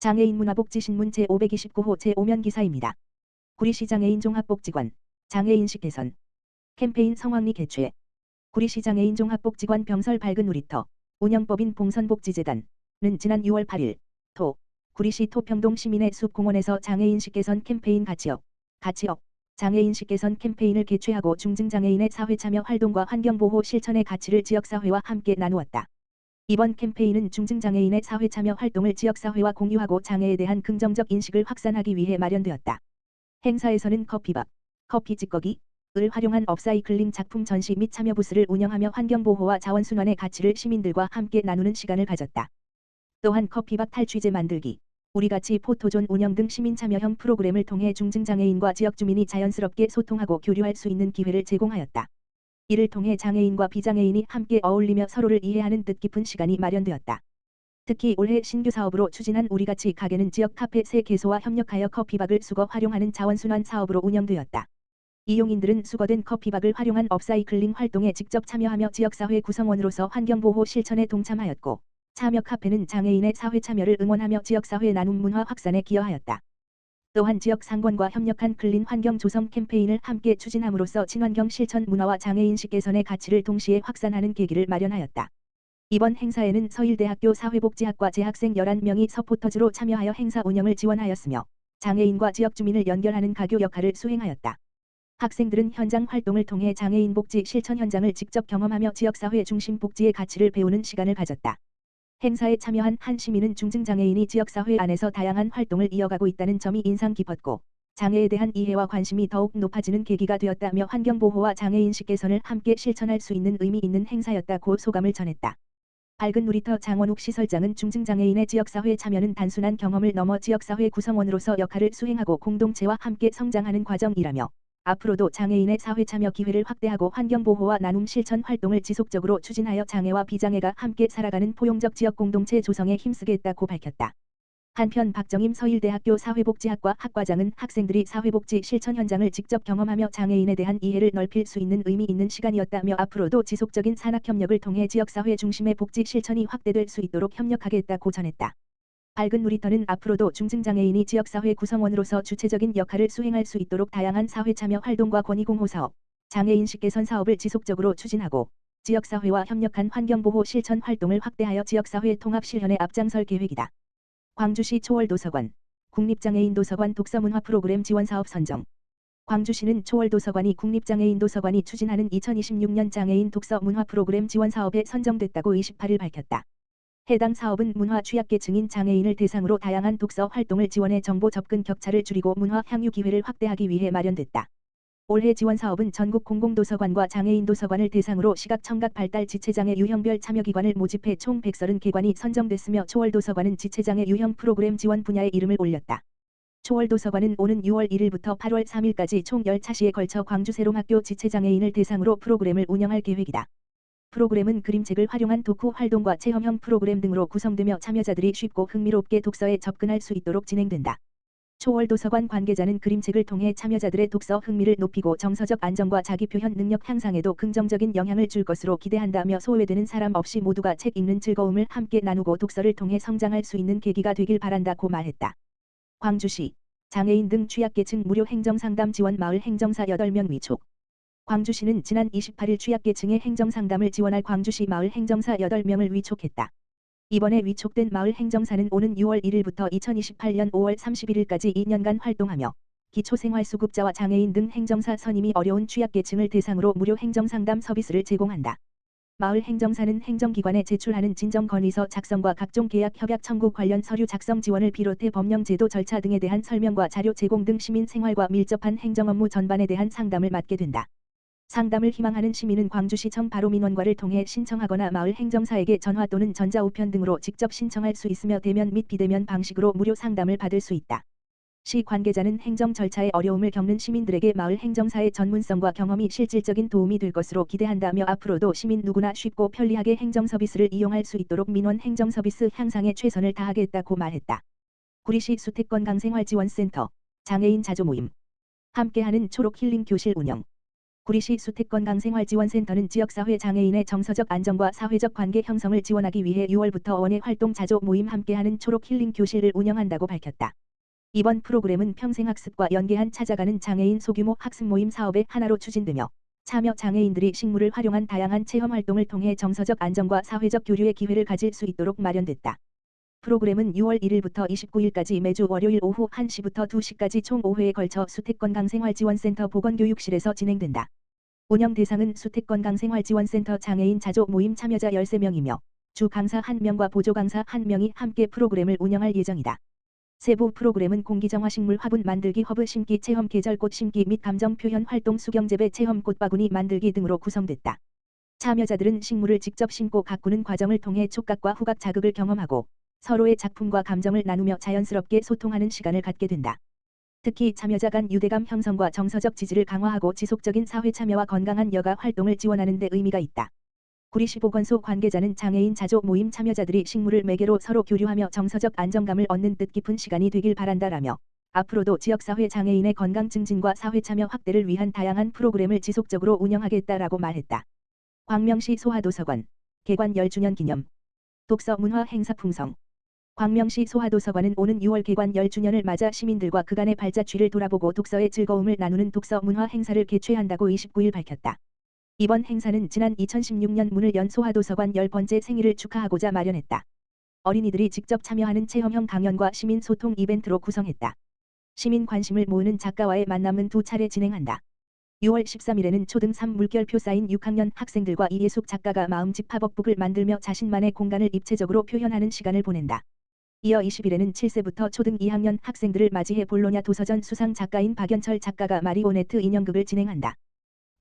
장애인 문화복지신문 제529호 제5면 기사입니다. 구리시 장애인 종합복지관 장애인식 개선 캠페인 성황리 개최. 구리시 장애인 종합복지관 병설 밝은 놀이터 운영법인 봉선복지재단은 지난 6월 8일 구리시 토평동 시민의 숲공원에서 장애인식 개선 캠페인 가치업 장애인식 개선 캠페인을 개최하고 중증장애인의 사회참여 활동과 환경보호 실천의 가치를 지역사회와 함께 나누었다. 이번 캠페인은 중증장애인의 사회참여 활동을 지역사회와 공유하고 장애에 대한 긍정적 인식을 확산하기 위해 마련되었다. 행사에서는 커피밥, 커피 찌꺼기를 활용한 업사이클링 작품 전시 및 참여 부스를 운영하며 환경보호와 자원순환의 가치를 시민들과 함께 나누는 시간을 가졌다. 또한 커피밥 탈취제 만들기, 우리같이 포토존 운영 등 시민 참여형 프로그램을 통해 중증장애인과 지역 주민이 자연스럽게 소통하고 교류할 수 있는 기회를 제공하였다. 이를 통해 장애인과 비장애인이 함께 어울리며 서로를 이해하는 뜻깊은 시간이 마련되었다. 특히 올해 신규 사업으로 추진한 우리같이 가게는 지역 카페 3개소와 협력하여 커피박을 수거 활용하는 자원순환 사업으로 운영되었다. 이용인들은 수거된 커피박을 활용한 업사이클링 활동에 직접 참여하며 지역사회 구성원으로서 환경보호 실천에 동참하였고, 참여 카페는 장애인의 사회참여를 응원하며 지역사회 나눔 문화 확산에 기여하였다. 또한 지역 상권과 협력한 클린 환경 조성 캠페인을 함께 추진함으로써 친환경 실천 문화와 장애인식 개선의 가치를 동시에 확산하는 계기를 마련하였다. 이번 행사에는 서일대학교 사회복지학과 재학생 11명이 서포터즈로 참여하여 행사 운영을 지원하였으며 장애인과 지역 주민을 연결하는 가교 역할을 수행하였다. 학생들은 현장 활동을 통해 장애인 복지 실천 현장을 직접 경험하며 지역사회 중심 복지의 가치를 배우는 시간을 가졌다. 행사에 참여한 한 시민은 중증장애인이 지역사회 안에서 다양한 활동을 이어가고 있다는 점이 인상 깊었고, 장애에 대한 이해와 관심이 더욱 높아지는 계기가 되었다며 환경보호와 장애인식 개선을 함께 실천할 수 있는 의미 있는 행사였다고 소감을 전했다. 밝은 놀이터 장원욱 시설장은 중증장애인의 지역사회 참여는 단순한 경험을 넘어 지역사회 구성원으로서 역할을 수행하고 공동체와 함께 성장하는 과정이라며, 앞으로도 장애인의 사회참여 기회를 확대하고 환경보호와 나눔 실천 활동을 지속적으로 추진하여 장애와 비장애가 함께 살아가는 포용적 지역 공동체 조성에 힘쓰겠다고 밝혔다. 한편 박정임 서일대학교 사회복지학과 학과장은 학생들이 사회복지 실천 현장을 직접 경험하며 장애인에 대한 이해를 넓힐 수 있는 의미 있는 시간이었다며 앞으로도 지속적인 산학협력을 통해 지역사회 중심의 복지 실천이 확대될 수 있도록 협력하겠다고 전했다. 밝은 놀이터는 앞으로도 중증장애인이 지역사회 구성원으로서 주체적인 역할을 수행할 수 있도록 다양한 사회참여 활동과 권익공호 사업, 장애인식 개선 사업을 지속적으로 추진하고 지역사회와 협력한 환경보호 실천 활동을 확대하여 지역사회 통합 실현에 앞장설 계획이다. 광주시 초월도서관, 국립장애인 도서관 독서문화 프로그램 지원사업 선정. 광주시는 초월도서관이 국립장애인 도서관이 추진하는 2026년 장애인 독서 문화 프로그램 지원사업에 선정됐다고 28일 밝혔다. 해당 사업은 문화 취약계층인 장애인을 대상으로 다양한 독서 활동을 지원해 정보 접근 격차를 줄이고 문화 향유 기회를 확대하기 위해 마련됐다. 올해 지원 사업은 전국 공공도서관과 장애인 도서관을 대상으로 시각 청각 발달 지체장애 유형별 참여기관을 모집해 총 130개관이 선정됐으며 초월도서관은 지체장애 유형 프로그램 지원 분야에 이름을 올렸다. 초월도서관은 오는 6월 1일부터 8월 3일까지 총 10차시에 걸쳐 광주 세롱학교 지체장애인을 대상으로 프로그램을 운영할 계획이다. 프로그램은 그림책을 활용한 독후 활동과 체험형 프로그램 등으로 구성되며 참여자들이 쉽고 흥미롭게 독서에 접근할 수 있도록 진행된다. 초월도서관 관계자는 그림책을 통해 참여자들의 독서 흥미를 높이고 정서적 안정과 자기표현 능력 향상에도 긍정적인 영향을 줄 것으로 기대한다며 소외되는 사람 없이 모두가 책 읽는 즐거움을 함께 나누고 독서를 통해 성장할 수 있는 계기가 되길 바란다고 말했다. 광주시 장애인 등 취약계층 무료 행정상담 지원 마을 행정사 8명 위촉. 광주시는 지난 28일 취약계층의 행정상담을 지원할 광주시 마을 행정사 8명을 위촉했다. 이번에 위촉된 마을 행정사는 오는 6월 1일부터 2028년 5월 31일까지 2년간 활동하며 기초생활수급자와 장애인 등 행정사 선임이 어려운 취약계층을 대상으로 무료 행정상담 서비스를 제공한다. 마을 행정사는 행정기관에 제출하는 진정건의서 작성과 각종 계약 협약 청구 관련 서류 작성 지원을 비롯해 법령 제도 절차 등에 대한 설명과 자료 제공 등 시민 생활과 밀접한 행정업무 전반에 대한 상담을 맡게 된다. 상담을 희망하는 시민은 광주시청 바로민원과를 통해 신청하거나 마을 행정사에게 전화 또는 전자우편 등으로 직접 신청할 수 있으며 대면 및 비대면 방식으로 무료 상담을 받을 수 있다. 시 관계자는 행정 절차에 어려움을 겪는 시민들에게 마을 행정사의 전문성과 경험이 실질적인 도움이 될 것으로 기대한다며 앞으로도 시민 누구나 쉽고 편리하게 행정 서비스를 이용할 수 있도록 민원 행정 서비스 향상에 최선을 다하겠다고 말했다. 구리시 수태권강생활지원센터 장애인 자조모임 함께하는 초록 힐링 교실 운영. 구리시 수택건강생활지원센터는 지역사회 장애인의 정서적 안정과 사회적 관계 형성을 지원하기 위해 6월부터 원예 활동 자조 모임 함께하는 초록 힐링 교실을 운영한다고 밝혔다. 이번 프로그램은 평생학습과 연계한 찾아가는 장애인 소규모 학습 모임 사업의 하나로 추진되며 참여 장애인들이 식물을 활용한 다양한 체험 활동을 통해 정서적 안정과 사회적 교류의 기회를 가질 수 있도록 마련됐다. 프로그램은 6월 1일부터 29일까지 매주 월요일 오후 1시부터 2시까지 총 5회에 걸쳐 수택건강생활지원센터 보건교육실에서 진행된다. 운영 대상은 수택건강생활지원센터 장애인 자조 모임 참여자 13명이며 주 강사 1명과 보조 강사 1명이 함께 프로그램을 운영할 예정이다. 세부 프로그램은 공기정화식물 화분 만들기, 허브 심기 체험, 계절꽃 심기 및 감정 표현 활동, 수경재배 체험, 꽃바구니 만들기 등으로 구성됐다. 참여자들은 식물을 직접 심고 가꾸는 과정을 통해 촉각과 후각 자극을 경험하고 서로의 작품과 감정을 나누며 자연스럽게 소통하는 시간을 갖게 된다. 특히 참여자 간 유대감 형성과 정서적 지지를 강화하고 지속적인 사회 참여와 건강한 여가 활동을 지원하는 데 의미가 있다. 구리시 보건소 관계자는 장애인 자조 모임 참여자들이 식물을 매개로 서로 교류하며 정서적 안정감을 얻는 뜻깊은 시간이 되길 바란다라며 앞으로도 지역사회 장애인의 건강 증진과 사회 참여 확대를 위한 다양한 프로그램을 지속적으로 운영하겠다라고 말했다. 광명시 소아도서관 개관 10주년 기념 독서 문화 행사 풍성. 광명시 소아도서관은 오는 6월 개관 10주년을 맞아 시민들과 그간의 발자취를 돌아보고 독서의 즐거움을 나누는 독서 문화 행사를 개최한다고 29일 밝혔다. 이번 행사는 지난 2016년 문을 연 소아도서관 10번째 생일을 축하하고자 마련했다. 어린이들이 직접 참여하는 체험형 강연과 시민 소통 이벤트로 구성했다. 시민 관심을 모으는 작가와의 만남은 2차례 진행한다. 6월 13일에는 초등 3 물결표 쌓인 6학년 학생들과 이예숙 작가가 마음집 팝업북을 만들며 자신만의 공간을 입체적으로 표현하는 시간을 보낸다. 이어 20일에는 7세부터 초등 2학년 학생들을 맞이해 볼로냐 도서전 수상 작가인 박연철 작가가 마리오네트 인형극을 진행한다.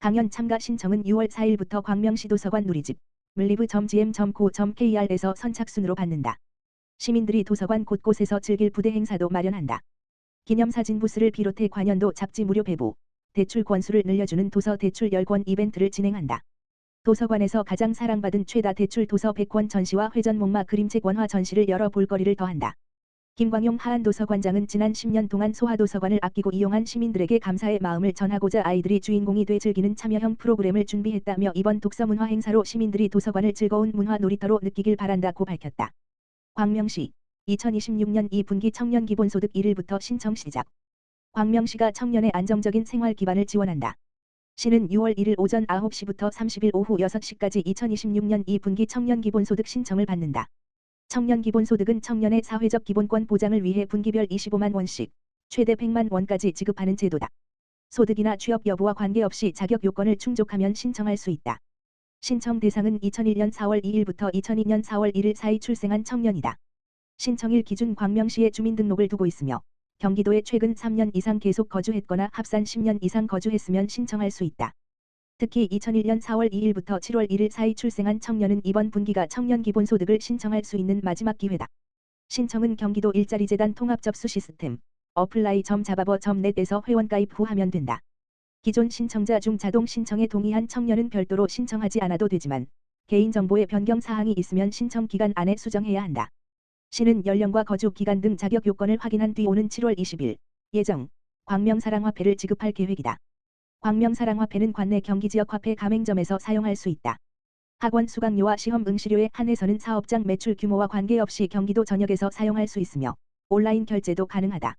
강연 참가 신청은 6월 4일부터 광명시 도서관 누리집 mlive.gm.co.kr에서 선착순으로 받는다. 시민들이 도서관 곳곳에서 즐길 부대 행사도 마련한다. 기념사진 부스를 비롯해 관연도 잡지 무료 배부, 대출 권수를 늘려주는 도서 대출 10권 이벤트를 진행한다. 도서관에서 가장 사랑받은 최다 대출 도서 100권 전시와 회전 목마 그림책 원화 전시를 열어 볼거리를 더한다. 김광용 하안도서관장은 지난 10년 동안 소아도서관을 아끼고 이용한 시민들에게 감사의 마음을 전하고자 아이들이 주인공이 돼 즐기는 참여형 프로그램을 준비했다며 이번 독서문화 행사로 시민들이 도서관을 즐거운 문화 놀이터로 느끼길 바란다고 밝혔다. 광명시 2026년 2분기 청년 기본소득 1일부터 신청 시작. 광명시가 청년의 안정적인 생활 기반을 지원한다. 시는 6월 1일 오전 9시부터 30일 오후 6시까지 2026년 2분기 청년 기본소득 신청을 받는다. 청년 기본소득은 청년의 사회적 기본권 보장을 위해 분기별 25만 원씩 최대 100만 원까지 지급하는 제도다. 소득이나 취업 여부와 관계없이 자격 요건을 충족하면 신청할 수 있다. 신청 대상은 2001년 4월 2일부터 2002년 4월 1일 사이 출생한 청년이다. 신청일 기준 광명시에 주민등록을 두고 있으며 경기도에 최근 3년 이상 계속 거주했거나 합산 10년 이상 거주했으면 신청할 수 있다. 특히 2001년 4월 2일부터 7월 1일 사이 출생한 청년은 이번 분기가 청년 기본소득을 신청할 수 있는 마지막 기회다. 신청은 경기도 일자리재단 통합접수 시스템 apply.잡아버.net에서 회원가입 후 하면 된다. 기존 신청자 중 자동 신청에 동의한 청년은 별도로 신청하지 않아도 되지만 개인정보의 변경 사항이 있으면 신청 기간 안에 수정해야 한다. 시는 연령과 거주 기간 등 자격 요건을 확인한 뒤 오는 7월 20일 예정 광명사랑화폐를 지급할 계획이다. 광명사랑화폐는 관내 경기지역화폐 가맹점에서 사용할 수 있다. 학원 수강료와 시험 응시료에 한해서는 사업장 매출 규모와 관계없이 경기도 전역에서 사용할 수 있으며 온라인 결제도 가능하다.